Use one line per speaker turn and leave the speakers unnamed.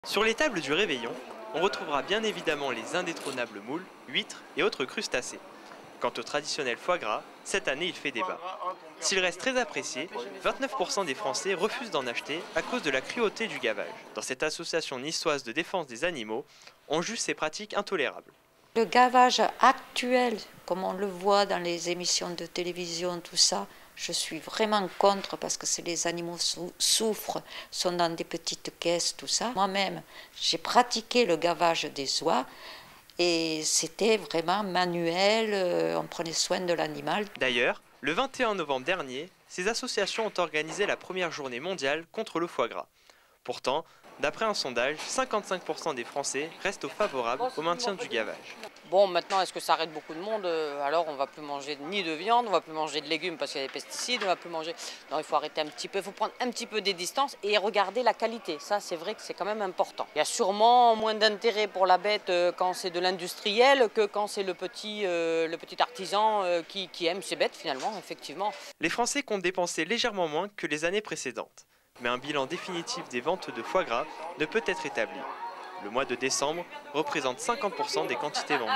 Sur les tables du réveillon, on retrouvera bien évidemment les indétrônables moules, huîtres et autres crustacés. Quant au traditionnel foie gras, cette année il fait débat. S'il reste très apprécié, 29% des Français refusent d'en acheter à cause de la cruauté du gavage. Dans cette association niçoise de défense des animaux, on juge ces pratiques intolérables.
Le gavage actuel, comme on le voit dans les émissions de télévision, tout ça, je suis vraiment contre parce que les animaux souffrent, sont dans des petites caisses, tout ça. Moi-même, j'ai pratiqué le gavage des oies et c'était vraiment manuel, on prenait soin de l'animal.
D'ailleurs, le 21 novembre dernier, ces associations ont organisé la première journée mondiale contre le foie gras. Pourtant, d'après un sondage, 55% des Français restent favorables au maintien du gavage.
Bon, maintenant, est-ce que ça arrête beaucoup de monde? Alors, on ne va plus manger ni de viande, on ne va plus manger de légumes parce qu'il y a des pesticides, on ne va plus manger... Non, il faut arrêter un petit peu, il faut prendre un petit peu des distances et regarder la qualité. Ça, c'est vrai que c'est quand même important. Il y a sûrement moins d'intérêt pour la bête quand c'est de l'industriel que quand c'est le petit artisan qui aime ses bêtes, finalement, effectivement.
Les Français comptent dépenser légèrement moins que les années précédentes. Mais un bilan définitif des ventes de foie gras ne peut être établi. Le mois de décembre représente 50% des quantités vendues.